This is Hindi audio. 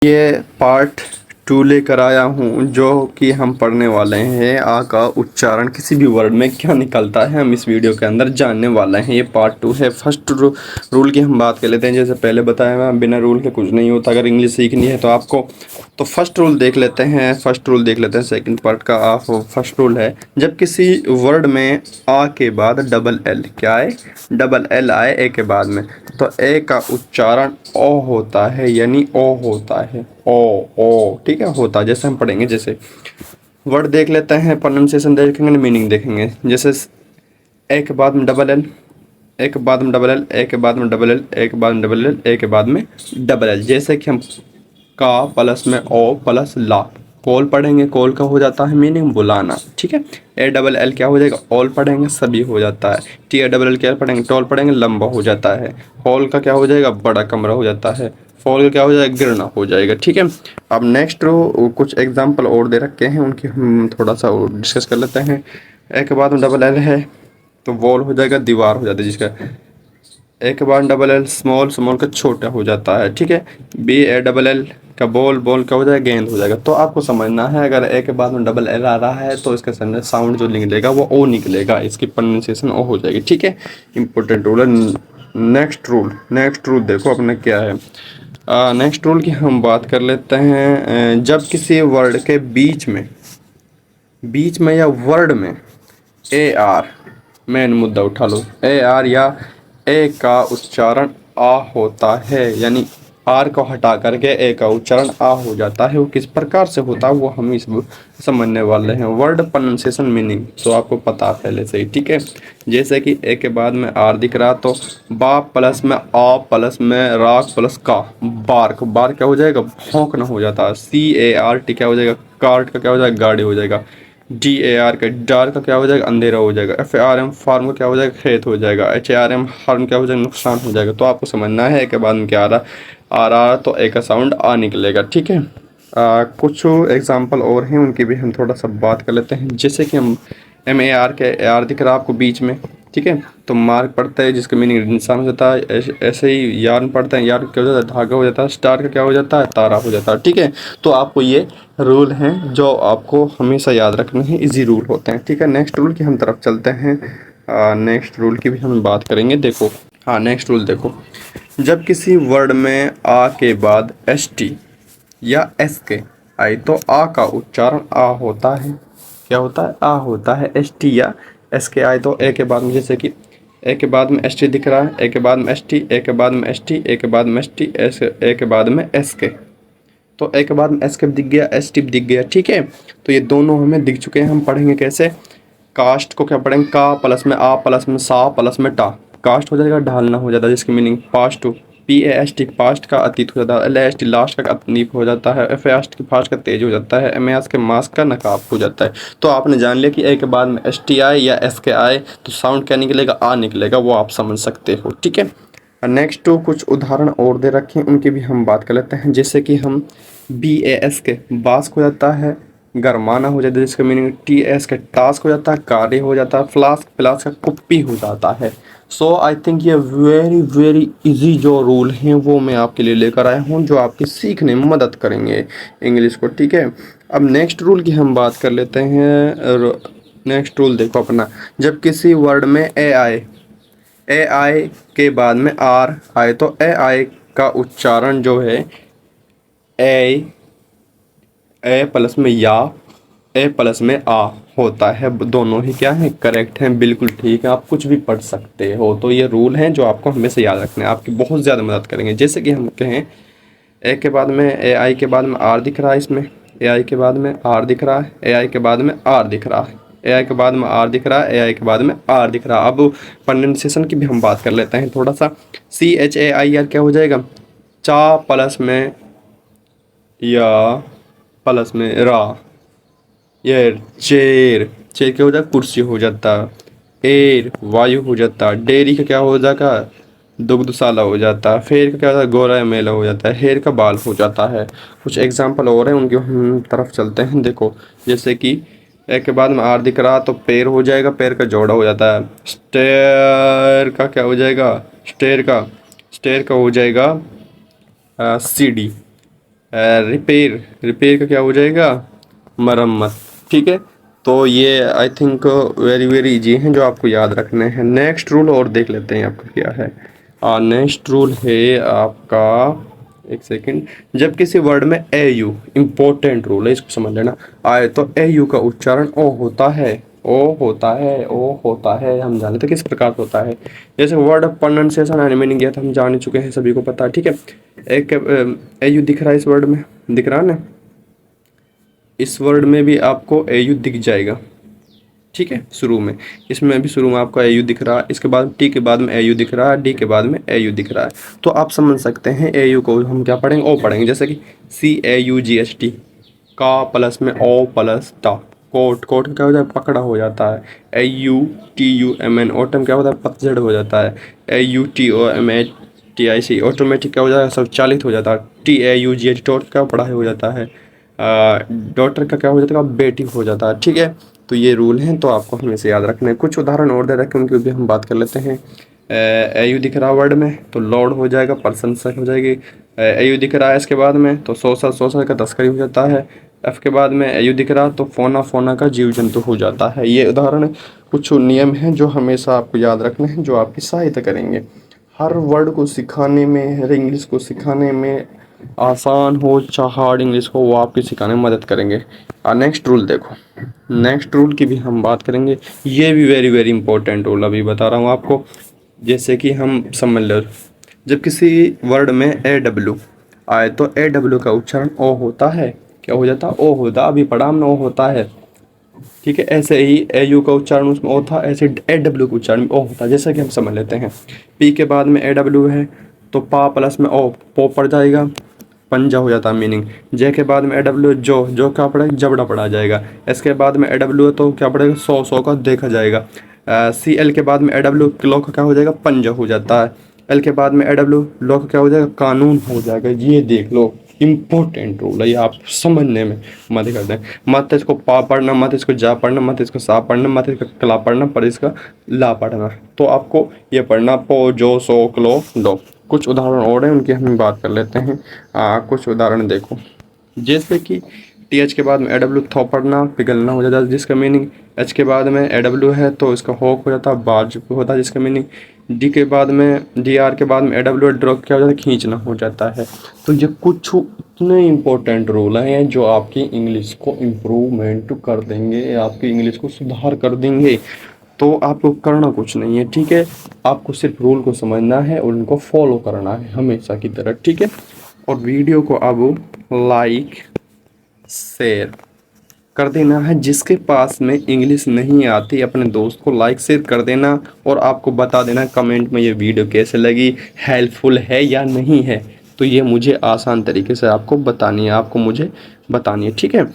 ये पार्ट 2 लेकर आया हूँ जो कि हम पढ़ने वाले हैं आ का उच्चारण किसी भी वर्ड में क्या निकलता है हम इस वीडियो के अंदर जानने वाले हैं। ये पार्ट 2 है। फर्स्ट रूल की हम बात कर लेते हैं। जैसे पहले बताया हुआ बिना रूल के कुछ नहीं होता। अगर इंग्लिश सीखनी है तो आपको तो फर्स्ट रूल देख लेते हैं। सेकंड पार्ट का आप फर्स्ट रूल है, जब किसी वर्ड में आ के बाद डबल एल क्या है, डबल एल आए ए के बाद में, तो ए का उच्चारण ओ होता है, यानी ओ होता है, ओ ओ ठीक है होता है। जैसे हम पढ़ेंगे, जैसे वर्ड देख लेते हैं, प्रोनाउंसिएशन देखेंगे, मीनिंग देखेंगे। जैसे ए के बाद में डबल एल, ए के बाद में डबल एल, ए के बाद में डबल एल, ए के बाद में डबल एल, ए के बाद में डबल एल। जैसे कि हम का प्लस में ओ प्लस ला कॉल पढ़ेंगे, कॉल का हो जाता है मीनिंग बुलाना, ठीक है। ए डबल एल क्या हो जाएगा, ऑल पढ़ेंगे सभी हो जाता है। टी ए डबल एल क्या पढ़ेंगे, टॉल पढ़ेंगे लंबा हो जाता है। हॉल का क्या हो जाएगा, बड़ा कमरा हो जाता है। फॉल का क्या हो जाएगा, गिरना हो जाएगा, ठीक है। अब नेक्स्ट कुछ एग्जाम्पल और दे रखे हैं, उनकी हम थोड़ा सा और डिस्कस कर लेते हैं। ए के बाद में डबल एल है तो वॉल हो जाएगा, दीवार हो जाता है। जिसका ए के बाद डबल एल स्मॉल, स्मॉल का छोटा हो जाता है, ठीक है। बी ए डबल एल का बॉल, बॉल का हो जाएगा गेंद हो जाएगा। तो आपको समझना है, अगर ए के बाद में डबल एल आ रहा है तो इसका साउंड जो निकलेगा वो ओ निकलेगा, इसकी प्रोनाउंसिएशन ओ हो जाएगी, ठीक है। इंपॉर्टेंट रूल है। नेक्स्ट रूल देखो अपने क्या है। नेक्स्ट रूल की हम बात कर लेते हैं। जब किसी वर्ड के बीच में या वर्ड में ए आर, मेन मुद्दा उठा लो, ए आर या ए का उच्चारण आ होता है, यानी आर को हटा करके ए का उच्चारण आ हो जाता है। वो किस प्रकार से होता है वो हम इस समझने वाले हैं। वर्ड प्रोनाउंसिएशन मीनिंग तो आपको पता पहले से ही, ठीक है। जैसे कि ए के बाद में आर दिख रहा तो बा प्लस में आ प्लस में राग प्लस का बार्क, बार क्या हो जाएगा, भौंकना हो जाता है। सी ए आर टी क्या हो जाएगा, कार्ट का क्या हो जाएगा, गाड़ी हो जाएगा। डी ए आर का डार्क का क्या हो जाएगा, अंधेरा हो जाएगा। F A R M farm का क्या हो जाएगा, खेत हो जाएगा। H A R M harm क्या हो जाएगा, नुकसान हो जाएगा। तो आपको समझना है के बाद में क्या आ रहा तो ए का साउंड आ निकलेगा, ठीक है। कुछ एग्जांपल और हैं, उनकी भी हम थोड़ा सा बात कर लेते हैं। जैसे कि हम एम ए आर के ए आर दिख रहा है आपको बीच में, ठीक है, तो मार्क पड़ता है जिसका मीनिंग इंसान हो जाता है। ऐसे ही यार्न पड़ता है, यार्न क्या हो जाता है, धागा हो जाता है। स्टार का क्या हो जाता है, तारा हो जाता है, ठीक है। तो आपको ये रूल हैं जो आपको हमेशा याद रखने हैं, इजी रूल होते हैं, ठीक है। नेक्स्ट रूल की हम तरफ चलते हैं। नेक्स्ट रूल की भी हम बात करेंगे। देखो नेक्स्ट रूल देखो, जब किसी वर्ड में आ के बाद एस टी या एस के आई तो आ का उच्चारण आ होता है। क्या होता है, आ होता है। एस टी या एस के आए तो ए के बाद में, जैसे कि ए के बाद में एस टी दिख रहा है, ए के बाद में एस टी, ए के बाद में एस टी, ए के बाद में एस टी, ए के बाद में एस के, तो ए के बाद में एस के दिख गया, एस टी दिख गया, ठीक है। तो ये दोनों हमें दिख चुके हैं। हम पढ़ेंगे कैसे, कास्ट को क्या पढ़ेंगे, का प्लस में आ प्लस में सा प्लस में टा, कास्ट हो जाएगा ढालना हो जाता है, जिसकी meaning past too. P A S T past का अतीत हो जाता है। एल एस टी लास्ट का अतीत हो जाता है। एफ एस टी फास्ट का तेज हो जाता है। एम एस के मास्क का नकाब हो जाता है। तो आपने जान लिया कि ए के बाद में एस टी आए या एस के आए तो साउंड क्या निकलेगा, आ निकलेगा, वो आप समझ सकते हो, ठीक है। नेक्स्ट कुछ उदाहरण और दे रखे हैं, उनकी भी हम बात कर लेते हैं। जैसे कि हम बी ए एस के बास्क हो जाता है, गरमाना हो जाता है, जिसका मीनिंग टी एस का टास्क हो जाता है, कार्य हो जाता है। फ्लास्क फ्लास्क का कुप्पी हो जाता है। सो आई थिंक ये वेरी वेरी इजी जो रूल हैं वो मैं आपके लिए लेकर आया हूँ, जो आपके सीखने में मदद करेंगे इंग्लिश को, ठीक है। अब नेक्स्ट रूल की हम बात कर लेते हैं। नेक्स्ट रूल देखो अपना, जब किसी वर्ड में ए आई के बाद में आर आए तो ए आई का उच्चारण जो है ए, ए प्लस में या, ए प्लस में आ होता है। दोनों ही क्या है, करेक्ट हैं, बिल्कुल ठीक है। आप कुछ भी पढ़ सकते हो। तो ये रूल हैं जो आपको हमेशा याद रखने हैं, आपकी बहुत ज़्यादा मदद करेंगे। जैसे कि हम कहें ए के बाद में ए आई के बाद में आर दिख रहा है, इसमें ए आई के बाद में आर दिख रहा है, ए आई के बाद में आर दिख रहा है, ए आई के बाद में आर दिख रहा है, ए आई के बाद में आर दिख रहा है। अब प्रोनाउंसिएशन की भी हम बात कर लेते हैं थोड़ा सा। C H A I R क्या हो जाएगा, चा प्लस में या प्लस में रा, ये चेयर, चेयर क्या हो जाएगा, कुर्सी हो जाता। एयर वायु हो जाता। डेयरी का क्या हो जाएगा, दुग्धशाला हो जाता है। फेर का क्या होता है, गोरा मेला हो जाता है। हेयर का बाल हो जाता है। कुछ एग्जांपल और हैं, उनकी हम तरफ चलते हैं। देखो जैसे कि एक के बाद में आर दिख रहा तो पैर हो जाएगा, पैर का जोड़ा हो जाता है। स्टेयर का क्या हो जाएगा, स्टेयर का हो जाएगा सीढ़ी। रिपेयर, रिपेयर का क्या हो जाएगा, मरम्मत। ठीक है, तो ये I think very very easy हैं जो आपको याद रखने हैं। नेक्स्ट रूल और देख लेते हैं आपका क्या है। नेक्स्ट रूल है आपका, एक सेकंड, जब किसी वर्ड में ए यू, इम्पोर्टेंट रूल है, इसको समझ लेना, आए तो ए यू का उच्चारण ओ होता है, ओ होता है, ओ होता है। हम जाने तो किस प्रकार से होता है, जैसे वर्ड प्रोनाउंसिएशन एंड मीनिंग ये तो हम जान चुके हैं, सभी को पता है। ठीक है, एक ए यू दिख रहा है इस वर्ड में, दिख रहा है ना, इस वर्ड में भी आपको ए यू दिख जाएगा। ठीक है, शुरू में, इसमें भी शुरू में आपको ए यू दिख रहा है, इसके बाद टी के बाद में ए यू दिख रहा है, डी के बाद में ए यू दिख रहा है। तो आप समझ सकते हैं ए यू को हम क्या पढ़ेंगे, ओ पढ़ेंगे, जैसे कि CAUGHT, का प्लस में ओ प्लस टा, कोट, कोट का क्या हो जाता है, पकड़ा हो जाता है। AUTUMN, ऑटम क्या होता है, पतझड़ हो जाता है। AUTOMATIC, ऑटोमेटिक क्या हो जाता है, स्वचालित हो जाता है। TAUGH, टॉट का पढ़ाई हो जाता है। डॉटर का क्या हो जाता है, बेटी हो जाता है। ठीक है, तो ये रूल हैं, तो आपको हमेशा याद रखना है। कुछ उदाहरण और दे रखे हैं, उनकी भी हम बात कर लेते हैं। AU दिख रहा वर्ड में तो लॉर्ड हो जाएगा, पर्सन से हो जाएगी। AU दिख रहा है इसके बाद में तो सोसा, सोसा का तस्करी हो जाता है। एफ के बाद में AU दिख रहा तो फोना, फोना का जीव जंतु हो जाता है। ये उदाहरण कुछ नियम हैं जो हमेशा आपको याद रखने हैं, जो आपकी सहायता करेंगे हर वर्ड को सिखाने में, हर इंग्लिश को सिखाने में, आसान हो चाहे हार्ड इंग्लिश हो, वो आपकी सिखाने में मदद करेंगे। नेक्स्ट रूल देखो, नेक्स्ट रूल की भी हम बात करेंगे, ये भी वेरी वेरी इंपॉर्टेंट रूल अभी बता रहा हूँ आपको। जैसे कि हम समझ लो, जब किसी वर्ड में AW आए तो AW का उच्चारण ओ होता है, क्या हो जाता है, ओ होता, अभी पढ़ा हमने, ओ होता है। ठीक है, ऐसे ही AU का उच्चारण उसमें ओ था, ऐसे AW का उच्चारण ओ होता है। जैसे कि हम समझ लेते हैं, P के बाद में AW है तो पा प्लस में ओ, पो पड़ जाएगा, पंजा हो जाता है मीनिंग। जे के बाद में AW, जो क्या पड़ेगा, जबड़ा पड़ा जाएगा। इसके बाद में AW है तो क्या पड़ेगा, सौ, सौ का देखा जाएगा। CL के बाद में AW, किलो का क्या हो जाएगा, पंजा हो जाता है। L के बाद में AW, लो का क्या हो जाएगा, कानून हो जाएगा। ये देख लो, इम्पोर्टेंट रूल है ये, आप समझने में मदद करते हैं। मत इसको पा पढ़ना, मत इसको जा पढ़ना, मत इसको सा पढ़ना, मत इसका कला पढ़ना, पर इसका ला पढ़ना। तो आपको ये पढ़ना, पो, जो, सो, क्लो, लो। कुछ उदाहरण और हैं, उनकी हम बात कर लेते हैं। कुछ उदाहरण देखो, जैसे कि TH के बाद में AW, थो पढ़ना, पिघलना हो जाता है, जिसका मीनिंग। H के बाद में AW है तो इसका होक हो जाता है, बाज होता है, जिसका मीनिंग। D के बाद में, DR के बाद में AW, ड्रॉ क्या हो जाता है, खींचना हो जाता है। तो ये कुछ इतने इम्पोर्टेंट रूल हैं जो आपकी इंग्लिश को इम्प्रूवमेंट कर देंगे, आपकी इंग्लिश को सुधार कर देंगे। तो आपको करना कुछ नहीं है, ठीक है, आपको सिर्फ रूल को समझना है और उनको फॉलो करना है हमेशा की तरह। ठीक है, और वीडियो को अब लाइक शेयर कर देना है। जिसके पास में इंग्लिश नहीं आती अपने दोस्त को लाइक शेयर कर देना, और आपको बता देना कमेंट में ये वीडियो कैसे लगी, हेल्पफुल है या नहीं है। तो ये मुझे आसान तरीके से आपको बतानी है, आपको मुझे बतानी है। ठीक है।